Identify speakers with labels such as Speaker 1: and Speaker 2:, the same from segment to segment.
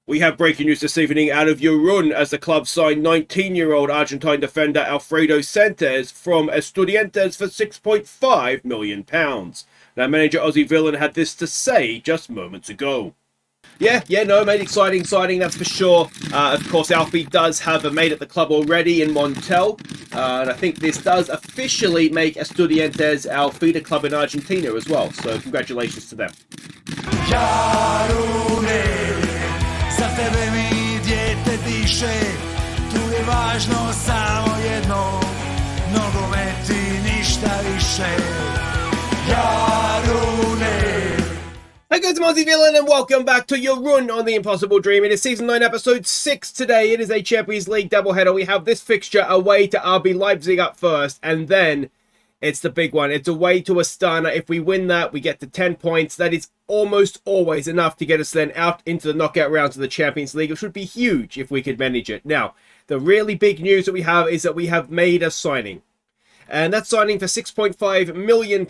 Speaker 1: We have breaking news this evening out of Jarun as the club signed 19-year-old Argentine defender Alfredo Santos from Estudiantes for £6.5 million. Now, manager Aussie Villain had this to say just moments ago. No, mate, exciting signing, that's for sure. Of course, Alfie does have a mate at the club already in Montel. And I think this does officially make Estudiantes our feeder club in Argentina as well. So congratulations to them. Za tebe mi dijete diše, tu je važno samo jedno, nogomet i ništa više. Jarune. Hey guys, I'm Aussie Villain and welcome back to your run on The Impossible Dream. It is Season 9, Episode 6 today. It is a Champions League doubleheader. We have this fixture away to RB Leipzig up first, and then it's the big one. It's away to Astana. If we win that, we get to 10 points. That is almost always enough to get us then out into the knockout rounds of the Champions League, which would be huge if we could manage it. Now, the really big news that we have is that we have made a signing. And that signing for £6.5 million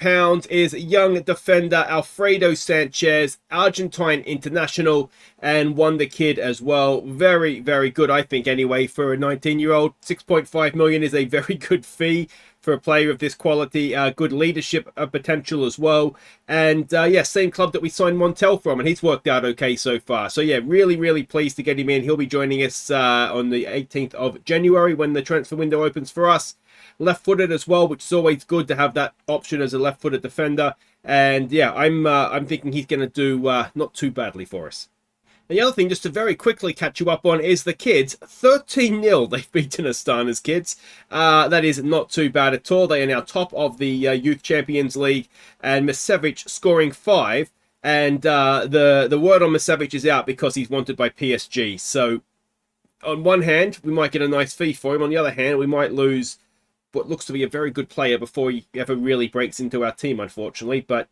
Speaker 1: is young defender Alfredo Sanchez, Argentine international, and WONDERKID as well. Very, very good, I think, anyway, for a 19-year-old. £6.5 million is a very good fee for a player of this quality. Good leadership potential as well. And same club that we signed Montel from, and he's worked out okay so far. So yeah, really, really pleased to get him in. He'll be joining us on the 18th of January when the transfer window opens for us. Left-footed as well, which is always good to have that option as a left-footed defender. And yeah, I'm thinking he's going to do not too badly for us. And the other thing, just to very quickly catch you up on, is the kids. 13-0 they've beaten Astana's kids. That is not too bad at all. They are now top of the Youth Champions League, and Misevic scoring 5. And the word on Misevic is out because he's wanted by PSG. So on one hand, we might get a nice fee for him. On the other hand, we might lose what looks to be a very good player before he ever really breaks into our team, unfortunately. But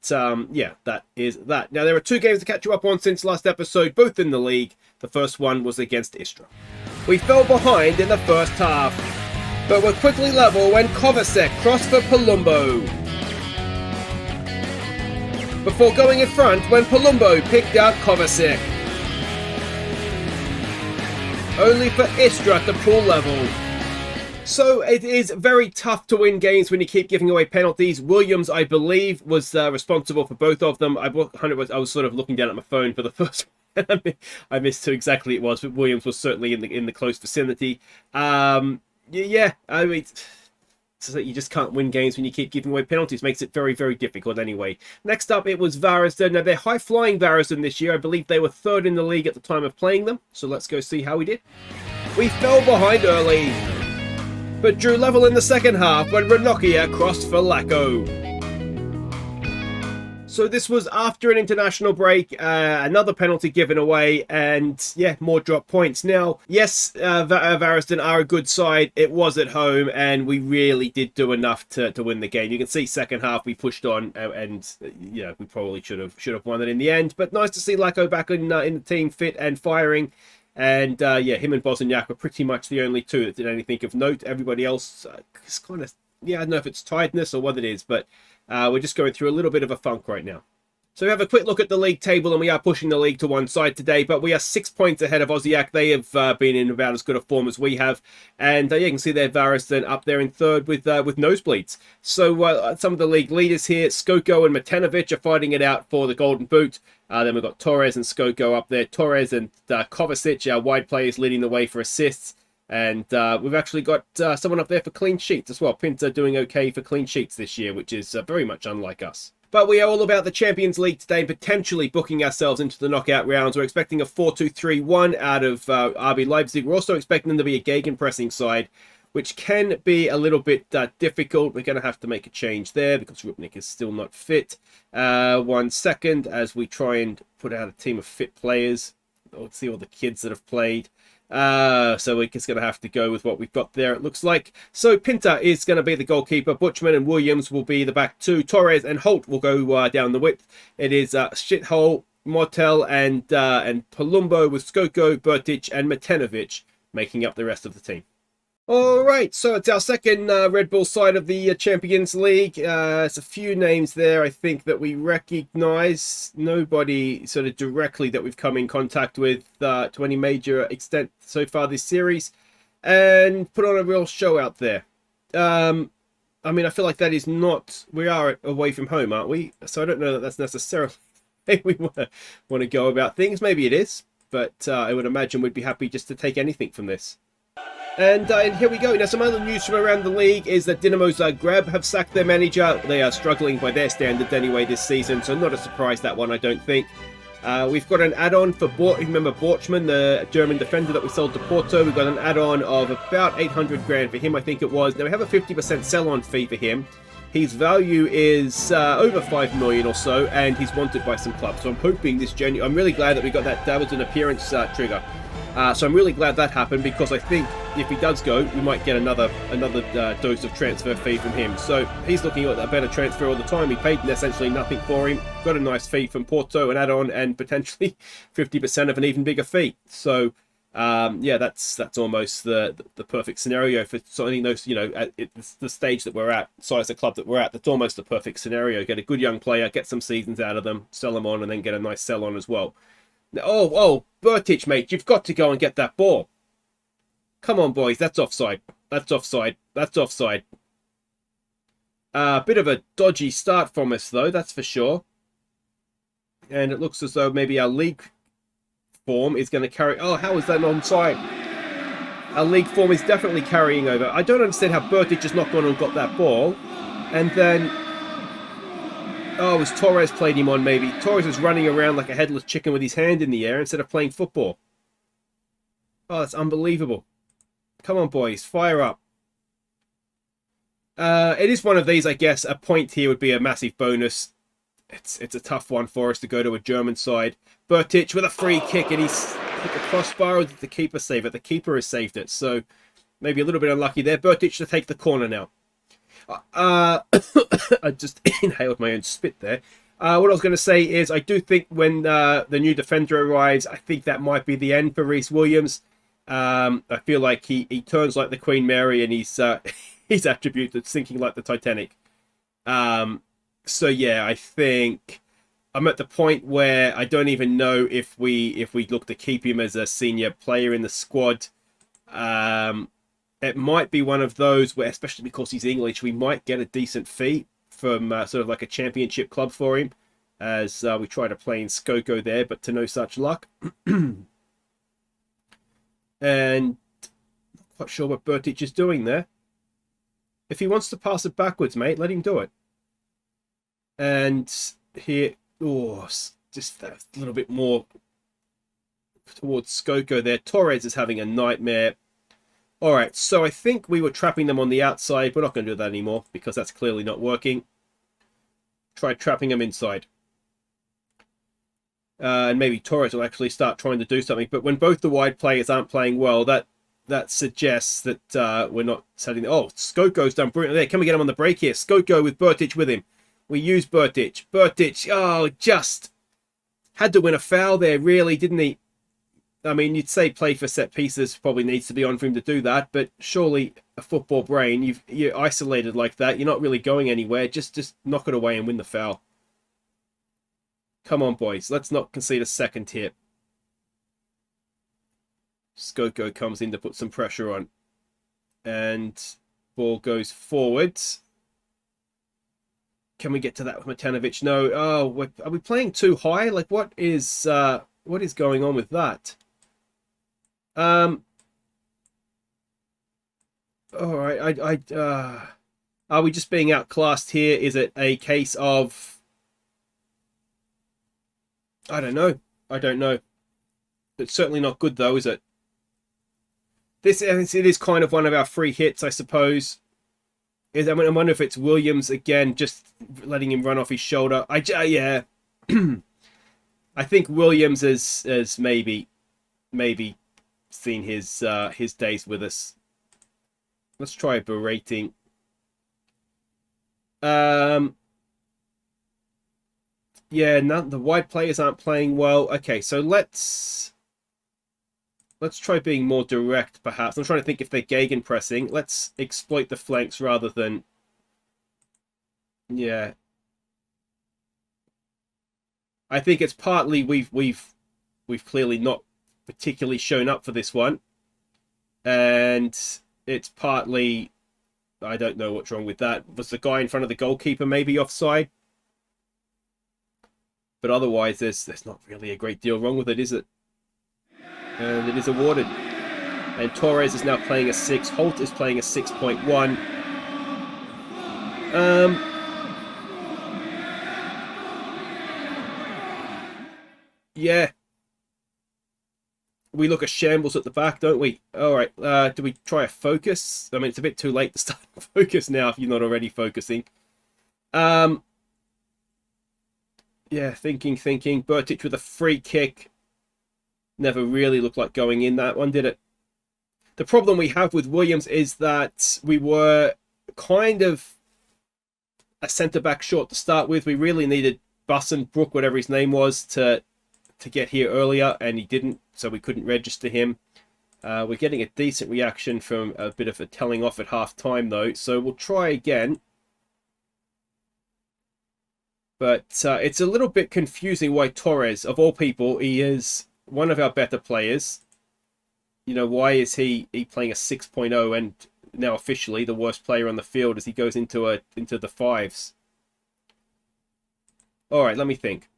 Speaker 1: yeah, that is that. Now, there are 2 games to catch you up on since last episode, both in the league. The first one was against Istra. We fell behind in the first half, but were quickly level when Kovacic crossed for Palumbo, before going in front when Palumbo picked out Kovacic, only for Istra to pull level. So it is very tough to win games when you keep giving away penalties. Williams, I believe, was responsible for both of them. I was sort of looking down at my phone for the first one. I missed who exactly it was, but Williams was certainly in the close vicinity. I mean, so you just can't win games when you keep giving away penalties. Makes it very, very difficult anyway. Next up, it was Varazden. Now, they're high-flying Varazden this year. I believe they were 3rd in the league at the time of playing them. So let's go see how we did. We fell behind early, but drew level in the second half when Ranocchia crossed for Lacko. So this was after an international break, another penalty given away, and yeah, more drop points. Now, yes, Varazden are a good side. It was at home, and we really did do enough to win the game. You can see second half we pushed on, and we probably should have won it in the end. But nice to see Lacko back in the team, fit and firing. And him and Bosniak were pretty much the only 2 that did anything of note. Everybody else is kind of, I don't know if it's tiredness or what it is, but we're just going through a little bit of a funk right now. So we have a quick look at the league table, and we are pushing the league to one side today, but we are 6 points ahead of Aussiac. They have been in about as good a form as we have, and you can see there Varazden up there in 3rd with nosebleeds. So some of the league leaders here, Skoko and Matanovic, are fighting it out for the Golden Boot. Then we've got Torres and Skoko up there. Torres and Kovacic, our wide players, leading the way for assists. And we've actually got someone up there for clean sheets as well. Pinta doing okay for clean sheets this year, which is very much unlike us. But we are all about the Champions League today, potentially booking ourselves into the knockout rounds. We're expecting a 4-2-3-1 out of RB Leipzig. We're also expecting them to be a gegenpressing side, which can be a little bit difficult. We're going to have to make a change there because Rupnik is still not fit. 1 second as we try and put out a team of fit players. Let's see all the kids that have played. So we're just going to have to go with what we've got there, it looks like. So Pinta is going to be the goalkeeper. Butchman and Williams will be the back 2. Torres and Holt will go down the width. It is Shithole, Motel, and Palumbo with Skoko, Bertic, and Matanovic making up the rest of the team. All right, so it's our second Red Bull side of the Champions League. It's a few names there, I think, that we recognize. Nobody sort of directly that we've come in contact with to any major extent so far this series, and put on a real show out there. I mean, I feel like that is not. We are away from home, aren't we? So I don't know that that's necessarily the way we want to go about things. Maybe it is, but I would imagine we'd be happy just to take anything from this. And here we go. Now, some other news from around the league is that Dinamo Zagreb have sacked their manager. They are struggling by their standards anyway this season, so not a surprise, that one, I don't think. We've got an add-on for remember Borchman, the German defender that we sold to Porto. We've got an add-on of about 800 grand for him, I think it was. Now, we have a 50% sell-on fee for him. His value is over 5 million or so, and he's wanted by some clubs. So I'm hoping this genuine. I'm really glad that we got that Davidson appearance trigger. So I'm really glad that happened, because I think if he does go, we might get another dose of transfer fee from him. So he's looking at a better transfer all the time. He paid essentially nothing for him, got a nice fee from Porto, an add-on, and potentially 50% of an even bigger fee. So yeah, that's almost the perfect scenario for signing those. You know, at the stage that we're at, size of club that we're at, that's almost the perfect scenario. Get a good young player, get some seasons out of them, sell them on, and then get a nice sell on as well. Oh, Bertic, mate, you've got to go and get that ball. Come on, boys, that's offside. That's offside. That's offside. Bit of a dodgy start from us, though, that's for sure. And it looks as though maybe our league form is going to carry... Oh, how is that onside? Our league form is definitely carrying over. I don't understand how Bertic just not gone and got that ball. And then... Oh, it was Torres played him on, maybe. Torres was running around like a headless chicken with his hand in the air instead of playing football. Oh, that's unbelievable. Come on, boys. Fire up. It is one of these, I guess. A point here would be a massive bonus. It's a tough one for us to go to a German side. Bertic with a free kick, and he's hit the crossbar, or did the keeper save it? The keeper has saved it, so maybe a little bit unlucky there. Bertic to take the corner now. I just inhaled my own spit there. What I was going to say is I do think when the new defender arrives, I think that might be the end for Rhys Williams. I feel like he turns like the Queen Mary, and his attributes are sinking like the Titanic. So yeah, I think I'm at the point where I don't even know if we look to keep him as a senior player in the squad. It might be one of those where, especially because he's English, we might get a decent fee from sort of like a championship club for him, as we try to play in Skoko there, but to no such luck. And not quite sure what Bertic is doing there. If he wants to pass it backwards, mate, let him do it. And here, oh, just a little bit more towards Skoko there. Torres is having a nightmare. All right, so I think we were trapping them on the outside. We're not going to do that anymore because that's clearly not working. Try trapping them inside. And maybe Torres will actually start trying to do something. But when both the wide players aren't playing well, that suggests that we're not setting... Oh, Skoko's done brilliantly there. Can we get him on the break here? Skoko with Bertic with him. We use Bertic. Bertic, oh, just had to win a foul there, really, didn't he? I mean, you'd say play for set pieces probably needs to be on for him to do that, but surely a football brain, you're isolated like that, you're not really going anywhere. Just knock it away and win the foul. Come on, boys. Let's not concede a second here. Skoko comes in to put some pressure on. And ball goes forwards. Can we get to that with Matanovic? No. Oh, are we playing too high? Like, what is going on with that? All right. Are we just being outclassed here? Is it a case of... I don't know. It's certainly not good, though, is it? It is kind of one of our free hits, I suppose. I wonder if it's Williams again, just letting him run off his shoulder. Yeah. I think Williams has maybe seen his days with us. Let's try berating. Yeah, the wide players aren't playing well. Okay, so let's Let's try being more direct, perhaps. I'm trying to think if they're gegenpressing. Let's exploit the flanks rather than... Yeah. I think it's partly we've clearly not particularly shown up for this one. And it's partly... I don't know what's wrong with that. Was the guy in front of the goalkeeper maybe offside? But otherwise, there's not really a great deal wrong with it, is it? And it is awarded. And Torres is now playing a 6. Holt is playing a 6.1. Yeah. We look a shambles at the back, don't we? All right. Do we try a focus? I mean, it's a bit too late to start a focus now if you're not already focusing. Yeah, thinking. Bertic with a free kick. Never really looked like going in that one, did it? The problem we have with Williams is that we were kind of a centre-back short to start with. We really needed Bussenbrook, whatever his name was, to get here earlier, and he didn't, so we couldn't register him. We're getting a decent reaction from a bit of a telling off at half-time, though, so we'll try again. But it's a little bit confusing why Torres, of all people, he is one of our better players. You know, why is he playing a 6.0 and now officially the worst player on the field as he goes into the 5s? All right, let me think.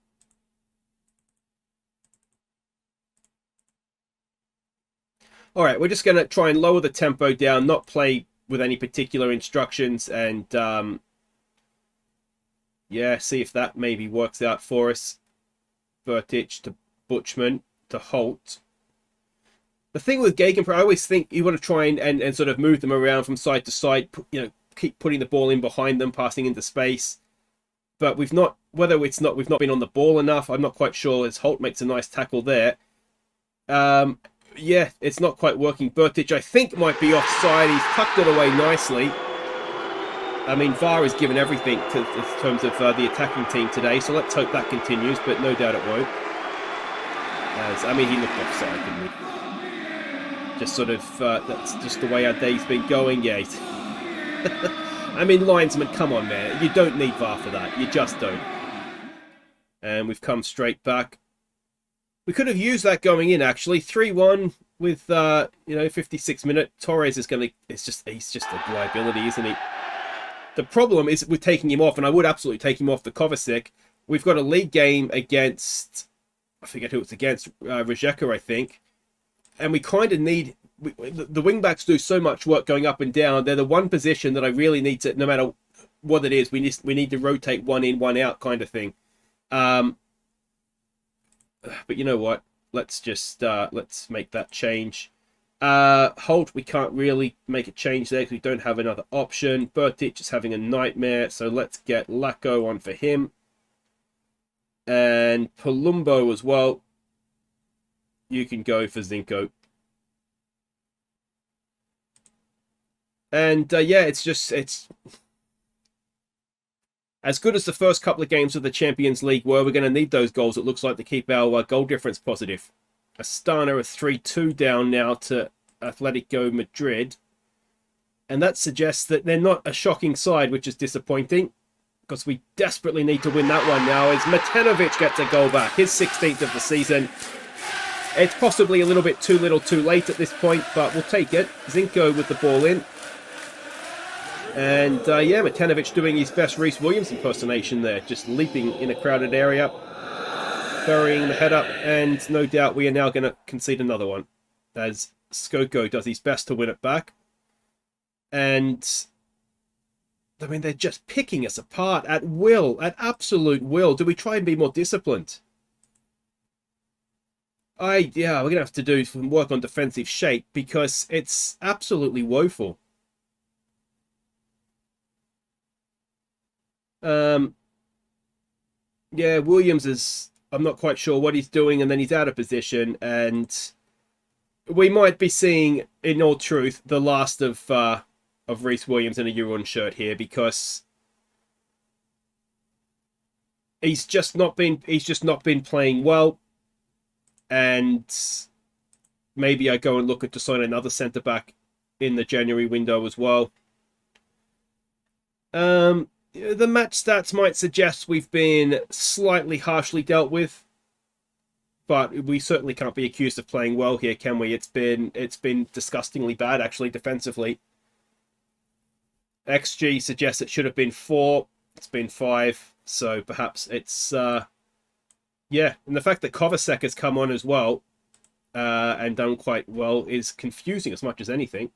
Speaker 1: All right, we're just going to try and lower the tempo down, not play with any particular instructions, and yeah, see if that maybe works out for us. Bertic to Butchman to Holt. The thing with Gegenpress, I always think you want to try and sort of move them around from side to side, you know, keep putting the ball in behind them, passing into space. But we've not been on the ball enough. I'm not quite sure as Holt makes a nice tackle there. Yeah, it's not quite working. Bertic, I think, might be offside. He's tucked it away nicely. I mean, VAR has given everything in terms of the attacking team today, so let's hope that continues, but no doubt it won't. I mean, he looked offside, didn't he? Just sort of, that's just the way our day's been going, yeah. I mean, linesman, come on, man. You don't need VAR for that. You just don't. And we've come straight back. We could have used that going in, actually. 3-1 with, 56 minute. Torres is he's just a liability, isn't he? The problem is we're taking him off, and I would absolutely take him off the Kovacic. We've got a league game against, I forget who it's against, Rijeka, I think. And we kind of need, the wing-backs do so much work going up and down. They're the one position that I really need to, no matter what it is, we need to rotate one in, one out kind of thing. But you know what? Let's just let's make that change. Holt, we can't really make a change there because we don't have another option. Bertic is having a nightmare, so let's get Lacko on for him. And Palumbo as well. You can go for Zinco. And yeah, it's as good as the first couple of games of the Champions League were. We're going to need those goals, it looks like, to keep our goal difference positive. Astana are 3-2 down now to Atletico Madrid. And that suggests that they're not a shocking side, which is disappointing, because we desperately need to win that one now, as Matanovic gets a goal back, his 16th of the season. It's possibly a little bit too little too late at this point, but we'll take it. Zinco with the ball in. And yeah, Matanovic doing his best Reece Williams impersonation there, just leaping in a crowded area, burying the head up, and no doubt we are now going to concede another one, as Skoko does his best to win it back. And I mean, they're just picking us apart at will, at absolute will. Do we try and be more disciplined? Yeah, we're going to have to do some work on defensive shape, because it's absolutely woeful. Yeah, Williams is, I'm not quite sure what he's doing, and then he's out of position, and we might be seeing, in all truth, the last of Reece Williams in a Jarun shirt here, because he's just not been playing well, and maybe I go and look at to sign another centre-back in the January window as well. The match stats might suggest we've been slightly harshly dealt with, but we certainly can't be accused of playing well here, can we? It's been disgustingly bad, actually, defensively. XG suggests it should have been 4. It's been 5, so perhaps it's... yeah, and the fact that Kovacic has come on as well and done quite well is confusing as much as anything.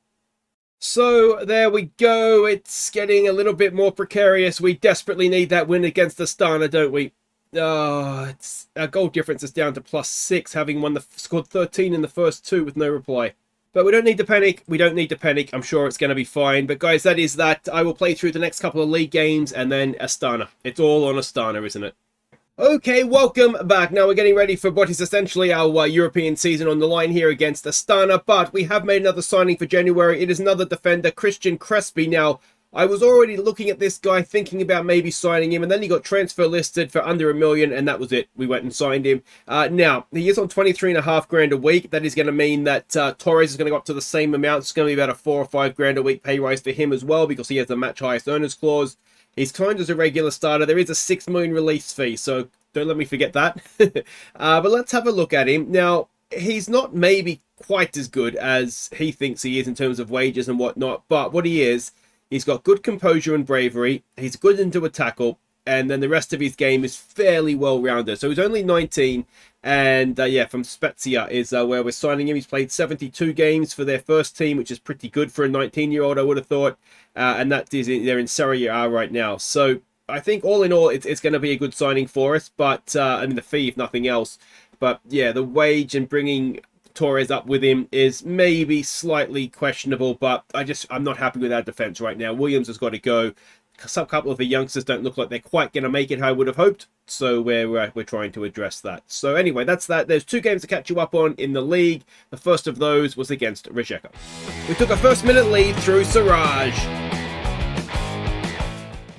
Speaker 1: So there we go. It's getting a little bit more precarious. We desperately need that win against Astana, don't we? Our goal difference is down to +6, having scored 13 in the first 2 with no reply. But we don't need to panic. We don't need to panic. I'm sure it's going to be fine. But guys, that is that. I will play through the next couple of league games and then Astana. It's all on Astana, isn't it? Okay, welcome back. Now we're getting ready for what is essentially our European season on the line here against Astana, but we have made another signing for January. It is another defender, Christian Crespi. Now, I was already looking at this guy, thinking about maybe signing him, and then he got transfer listed for under $1 million, and that was it. We went and signed him. Now, he is on 23.5 grand a week. That is going to mean that Torres is going to go up to the same amount. It's going to be about a 4 or 5 grand a week pay rise for him as well, because he has the match highest earners clause. He's kind of a regular starter. There is a $6 million release fee, so don't let me forget that. But let's have a look at him. Now, he's not maybe quite as good as he thinks he is in terms of wages and whatnot, but what he is, he's got good composure and bravery. He's good into a tackle, and then the rest of his game is fairly well-rounded. So he's only 19, and yeah, from Spezia is where we're signing him. He's played 72 games for their first team, which is pretty good for a 19-year-old, I would have thought. And that is they're in Serie A right now. So I think all in all, it's going to be a good signing for us. But I mean, the fee, if nothing else. But yeah, the wage and bringing Torres up with him is maybe slightly questionable. But I'm not happy with our defense right now. Williams has got to go. Some couple of the youngsters don't look like they're quite going to make it how I would have hoped. So we're trying to address that. So anyway, that's that. There's 2 games to catch you up on in the league. The first of those was against Rijeka. We took a first-minute lead through Siraj.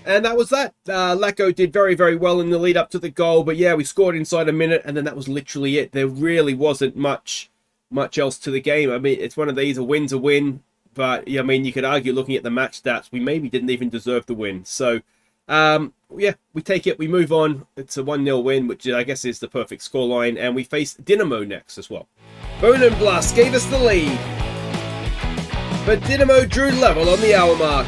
Speaker 1: And that was that. Lacko did very, very well in the lead up to the goal. But yeah, we scored inside a minute, and then that was literally it. There really wasn't much else to the game. I mean, it's one of these, a win's a win. But, yeah, I mean, you could argue, looking at the match stats, we maybe didn't even deserve the win. So, yeah, we take it, we move on. It's a 1-0 win, which I guess is the perfect scoreline. And we face Dinamo next as well. Bonenblast gave us the lead. But Dinamo drew level on the hour mark.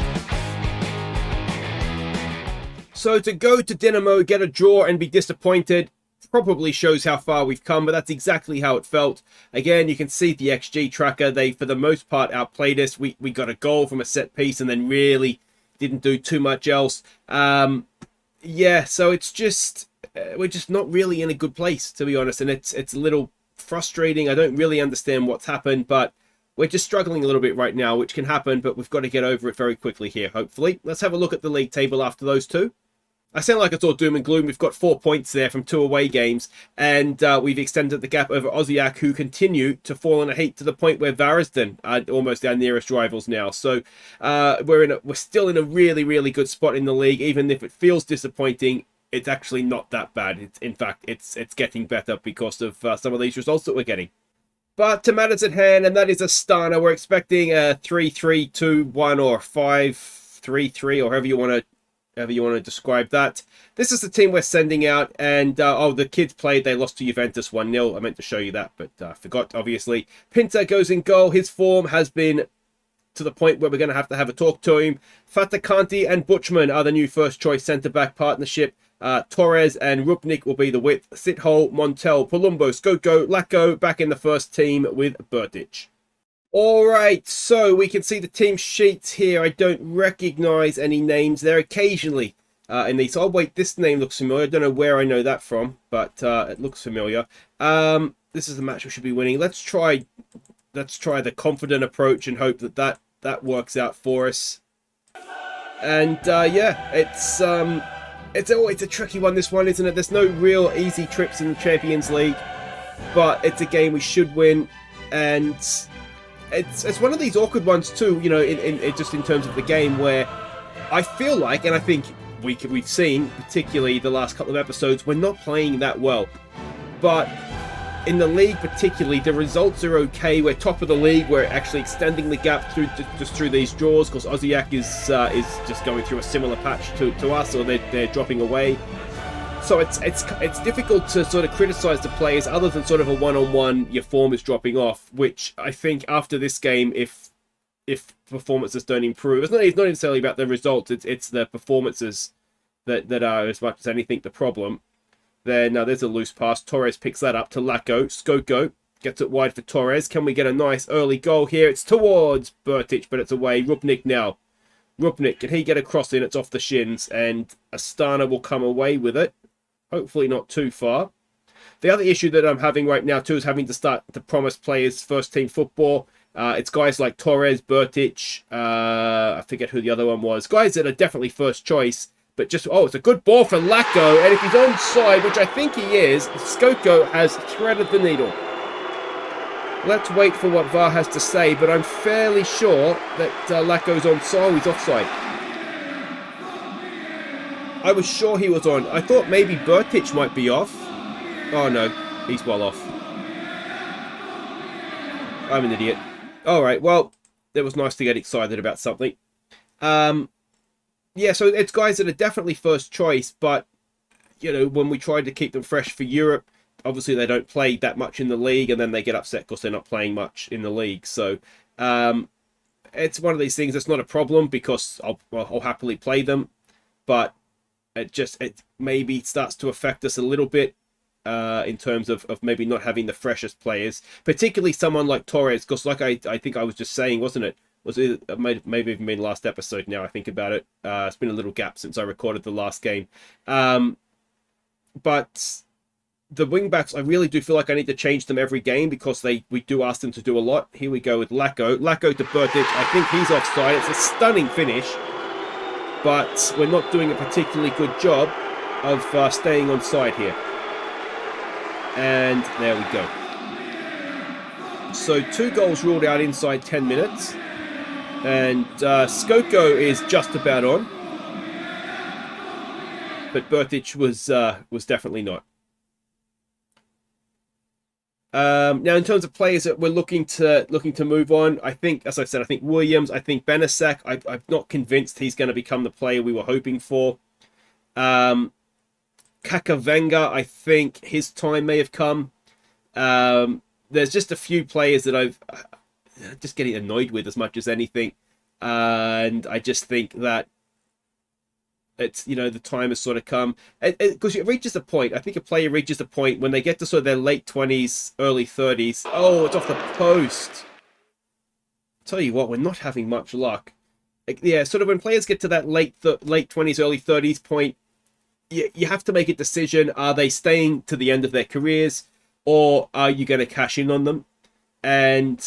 Speaker 1: So to go to Dinamo, get a draw and be disappointed probably shows how far we've come, but that's exactly how it felt. Again, you can see the XG tracker. They, for the most part, outplayed us. We got a goal from a set piece and then really didn't do too much else. Yeah, so it's just, we're just not really in a good place, to be honest, and it's a little frustrating. I don't really understand what's happened, but we're just struggling a little bit right now, which can happen, but we've got to get over it very quickly here, hopefully. Let's have a look at the league table after those 2. I sound like it's all doom and gloom. We've got 4 points there from 2 away games, and we've extended the gap over Osijek, who continue to fall in a heat to the point where Varesden are almost our nearest rivals now. So we're still in a really, really good spot in the league. Even if it feels disappointing, it's actually not that bad. In fact, it's getting better because of some of these results that we're getting. But to matters at hand, and that is Astana. We're expecting a 3-3-2-1 or 5-3-3, or however you want to describe that. This is the team we're sending out, and the kids played. They lost to Juventus 1-0. I meant to show you that, but I forgot, obviously. Pinta goes in goal. His form has been to the point where we're going to have a talk to him. Fatakanti and Butchman are the new first-choice centre-back partnership. Torres and Rupnik will be the width. Sithole, Montel, Palumbo, Skoko, Lacko back in the first team with Bertic. All right, so we can see the team sheets here. I don't recognize any names there occasionally in these. Oh, wait, this name looks familiar. I don't know where I know that from, but it looks familiar. This is the match we should be winning. Let's try the confident approach and hope that works out for us. And yeah, it's a tricky one, this one, isn't it? There's no real easy trips in the Champions League, but it's a game we should win, and it's one of these awkward ones too, you know, in just in terms of the game, where I feel like, and I think we've seen, particularly the last couple of episodes, we're not playing that well. But in the league particularly, the results are okay. We're top of the league. We're actually extending the gap through these draws, because Aussie is just going through a similar patch to us, or they're dropping away. So it's difficult to sort of criticize the players other than sort of a one-on-one, your form is dropping off, which I think after this game, if performances don't improve, it's not necessarily about the results, it's the performances that are as much as anything the problem. Then now there's a loose pass. Torres picks that up to Lacko. Skoko gets it wide for Torres. Can we get a nice early goal here? It's towards Bertic, but it's away. Rupnik now. Rupnik, can he get a cross in? It's off the shins, and Astana will come away with it. Hopefully not too far. The other issue that I'm having right now too is having to start to promise players first team football. It's guys like Torres, Bertic, I forget who the other one was. Guys that are definitely first choice. But just, it's a good ball for Lacko. And if he's onside, which I think he is, Skoko has threaded the needle. Let's wait for what VAR has to say, but I'm fairly sure that Lacko's onside. He's offside. I was sure he was on. I thought maybe Bertic might be off. Oh no, he's well off. I'm an idiot. Alright, well, it was nice to get excited about something. Yeah, so it's guys that are definitely first choice, but, you know, when we try to keep them fresh for Europe, obviously they don't play that much in the league, and then they get upset because they're not playing much in the league. So it's one of these things that's not a problem, because I'll happily play them, but it maybe starts to affect us a little bit in terms of maybe not having the freshest players, particularly someone like Torres, because like I think I was just saying, wasn't it? It maybe even been last episode now I think about it. It's been a little gap since I recorded the last game. But the wing-backs, I really do feel like I need to change them every game, because we do ask them to do a lot. Here we go with Lacko. Lacko to Bertic. I think he's offside. It's a stunning finish, but we're not doing a particularly good job of staying on side here. And there we go. So 2 goals ruled out inside 10 minutes. And Skoko is just about on, but Bertic was definitely not. Now, in terms of players that we're looking to move on, I think, as I said, I think Williams, I think Benasak. I'm not convinced he's going to become the player we were hoping for. Kakavenga, I think his time may have come. There's just a few players that I've just getting annoyed with as much as anything, and I just think that it's, you know, the time has sort of come, because it reaches a point. I think a player reaches a point when they get to sort of their late 20s, early 30s. Oh, it's off the post. Tell you what, we're not having much luck. Yeah, sort of when players get to that late 20s, early 30s point, you have to make a decision. Are they staying to the end of their careers, or are you going to cash in on them? And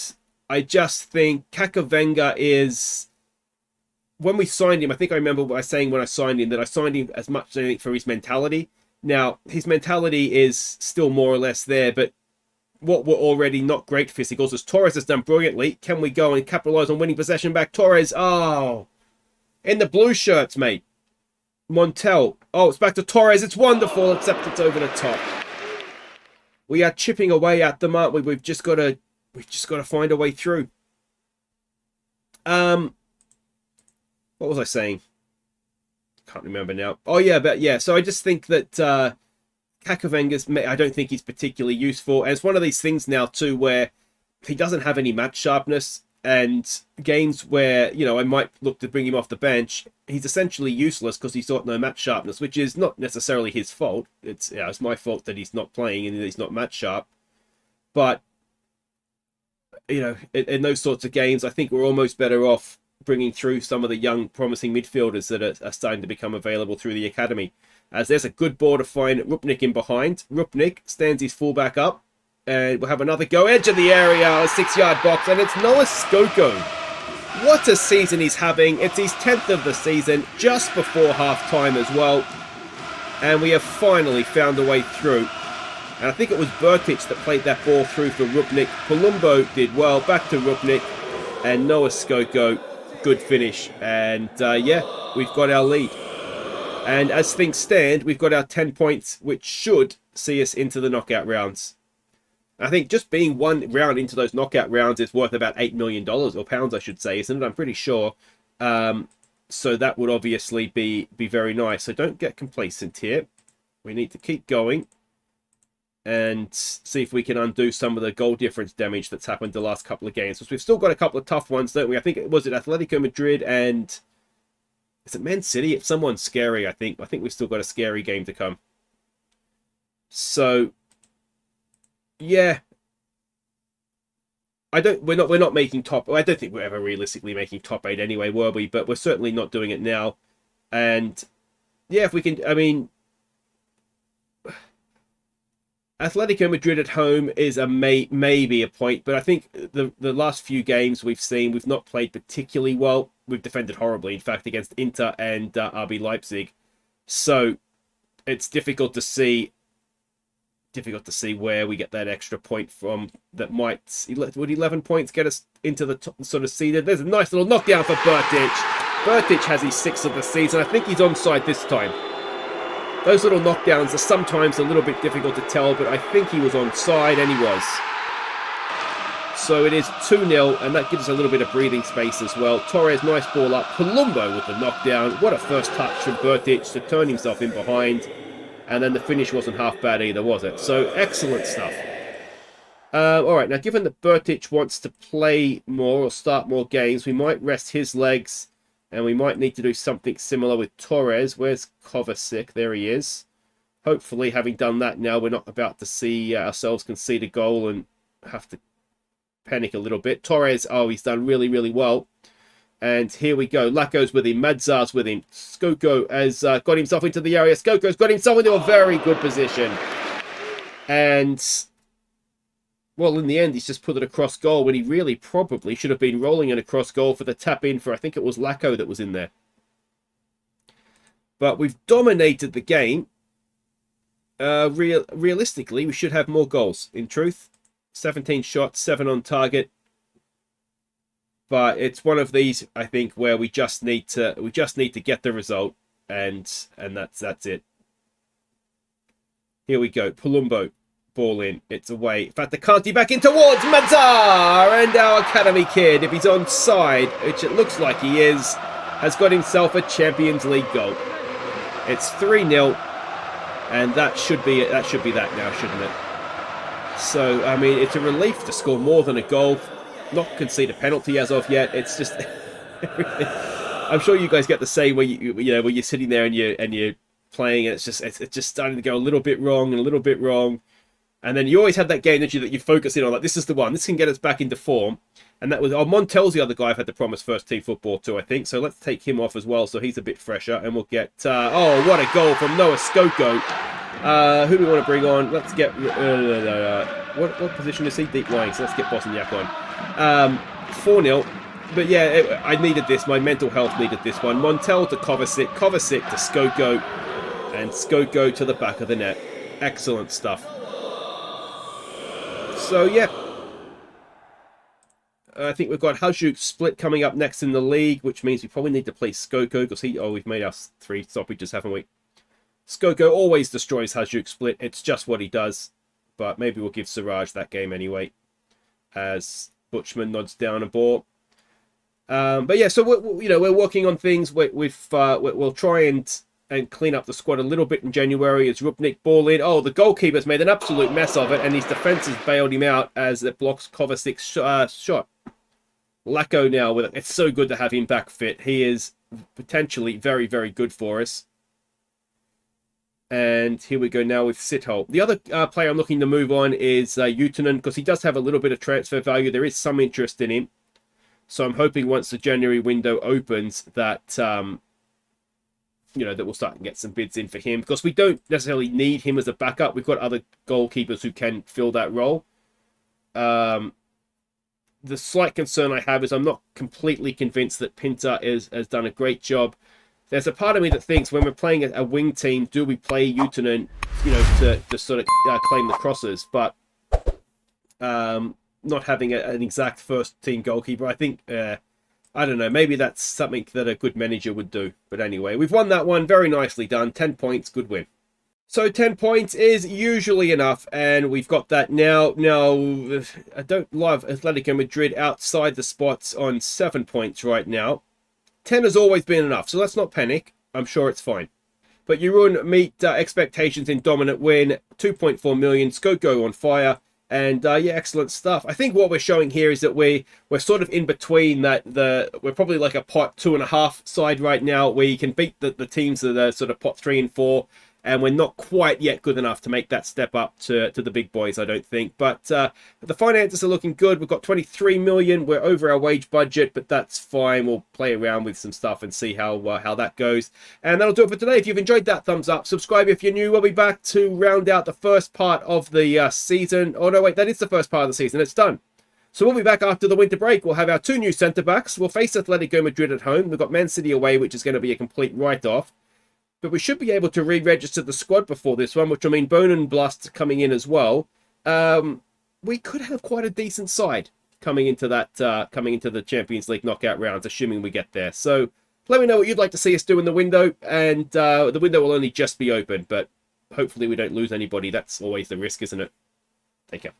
Speaker 1: I just think Kakavenga is, when we signed him, I think I remember what I was saying when I signed him, that I signed him as much as anything for his mentality. Now, his mentality is still more or less there, but what were already not great physicals, as Torres has done brilliantly. Can we go and capitalise on winning possession back? Torres, in the blue shirts, mate. Montel, it's back to Torres. It's wonderful, except it's over the top. We are chipping away at them, aren't we? We've just got to find a way through. What was I saying? Can't remember now. Oh yeah, but yeah. So I just think that Kakavenga's, I don't think he's particularly useful, and it's one of these things now too where he doesn't have any match sharpness, and games where, you know, I might look to bring him off the bench, he's essentially useless because he's got no match sharpness, which is not necessarily his fault. It's my fault that he's not playing and he's not match sharp. But you know, in those sorts of games, I think we're almost better off bringing through some of the young, promising midfielders that are starting to become available through the academy. As there's a good ball to find Rupnik in behind. Rupnik stands his fullback up, and we'll have another go. Edge of the area, a 6-yard box, and it's Noah Skoko. What a season he's having. It's his 10th of the season, just before half-time as well. And we have finally found a way through. And I think it was Bertic that played that ball through for Rupnik. Palumbo did well, back to Rupnik. And Noah Skoko, good finish. And yeah, we've got our lead. And as things stand, we've got our 10 points, which should see us into the knockout rounds. I think just being one round into those knockout rounds is worth about $8 million, or pounds, I should say, isn't it? I'm pretty sure. So that would obviously be very nice. So don't get complacent here. We need to keep going and see if we can undo some of the goal difference damage that's happened the last couple of games. Because we've still got a couple of tough ones, don't we? I think it was Atletico Madrid and is it Man City? It's someone scary, I think. I think we've still got a scary game to come. So yeah. We're not making top. I don't think we're ever realistically making top 8 anyway, were we? But we're certainly not doing it now. And yeah, if we can, I mean, Atletico Madrid at home is a maybe a point, but I think the last few games we've seen, we've not played particularly well. We've defended horribly, in fact, against Inter and RB Leipzig. So it's difficult to see where we get that extra point from. That would 11 points get us into the top, sort of seeded. There's a nice little knockdown for Bertic. Bertic has his 6th of the season. I think he's onside this time. Those little knockdowns are sometimes a little bit difficult to tell, but I think he was onside, and he was. So it is 2-0, and that gives us a little bit of breathing space as well. Torres, nice ball up. Palumbo with the knockdown. What a first touch from Bertic to turn himself in behind. And then the finish wasn't half bad either, was it? So excellent stuff. All right, now given that Bertic wants to play more or start more games, we might rest his legs, and we might need to do something similar with Torres. Where's Kovacic? There he is. Hopefully, having done that now, we're not about to see ourselves concede a goal and have to panic a little bit. Torres, oh, he's done really, really well. And here we go. Lako's with him. Madzar's with him. Skoko has got himself into the area. Skoko's got himself into a very good position. And, well, in the end, he's just put it across goal when he really probably should have been rolling it across goal for the tap-in for, I think it was Lako that was in there. But we've dominated the game. Realistically, we should have more goals, in truth. 17 shots, 7 on target. But it's one of these, I think, where we just need to get the result, and that's it. Here we go. Palumbo, ball in. It's away. In fact, the Kanti back in towards Madzar, and our academy kid, if he's onside, which it looks like he is, has got himself a Champions League goal. It's 3-0, and that should be it. That should be that now, shouldn't it? So, I mean, it's a relief to score more than a goal. Not concede a penalty as of yet. It's just I'm sure you guys get the same where you know when you're sitting there and you're playing and it's just starting to go a little bit wrong and a little bit wrong, and then you always have that game that you focus in on, like, this is the one, this can get us back into form. And that was Montel's the other guy I've had to promise first team football to, I think. So let's take him off as well, so he's a bit fresher, and we'll get oh, what a goal from Noah Skoko. Who do we want to bring on? Let's get what position is he? Deep lying. So let's get Bosniak on. 4-0. But yeah, I needed this. My mental health needed this one. Montel to Kovacic. Kovacic to Skoko. And Skoko to the back of the net. Excellent stuff. So yeah. I think we've got Hajduk Split coming up next in the league, which means we probably need to play Skoko because we've made us 3 stoppages, haven't we? Skoko always destroys Hajduk Split. It's just what he does. But maybe we'll give Siraj that game anyway, as Butchman nods down a ball. But yeah, so we're working on things. We'll try and clean up the squad a little bit in January as Rupnik ball in. Oh, the goalkeeper's made an absolute mess of it, and his defence has bailed him out as it blocks Kovacic's shot. Lako now with it. It's so good to have him back fit. He is potentially very, very good for us. And here we go now with Sithole. The other player I'm looking to move on is Utunen, because he does have a little bit of transfer value. There is some interest in him. So I'm hoping once the January window opens that, that we'll start to get some bids in for him. Because we don't necessarily need him as a backup. We've got other goalkeepers who can fill that role. The slight concern I have is I'm not completely convinced that Pinta has done a great job. There's a part of me that thinks when we're playing a wing team, do we play Utunen, to sort of claim the crosses? But not having an exact first team goalkeeper, I think, I don't know, maybe that's something that a good manager would do. But anyway, we've won that one. Very nicely done. 10 points. Good win. So 10 points is usually enough, and we've got that now. Now, I don't love Atletico Madrid outside the spots on 7 points right now. 10 has always been enough, so let's not panic. I'm sure it's fine. But Jarun meet expectations in dominant win, 2.4 million, Skoko on fire, and yeah, excellent stuff. I think what we're showing here is that we're sort of in between that. We're probably like a pot 2.5 side right now, where you can beat the teams that are sort of pot 3 and 4. And we're not quite yet good enough to make that step up to the big boys, I don't think. But the finances are looking good. We've got 23 million. We're over our wage budget, but that's fine. We'll play around with some stuff and see how that goes. And that'll do it for today. If you've enjoyed that, thumbs up. Subscribe if you're new. We'll be back to round out the first part of the season. Oh, no, wait, that is the first part of the season. It's done. So we'll be back after the winter break. We'll have our 2 new centre-backs. We'll face Atletico Madrid at home. We've got Man City away, which is going to be a complete write-off. But we should be able to re-register the squad before this one, which will mean Bone and Blust coming in as well. We could have quite a decent side coming into the Champions League knockout rounds, assuming we get there. So let me know what you'd like to see us do in the window, and the window will only just be open, but hopefully we don't lose anybody. That's always the risk, isn't it? Take care.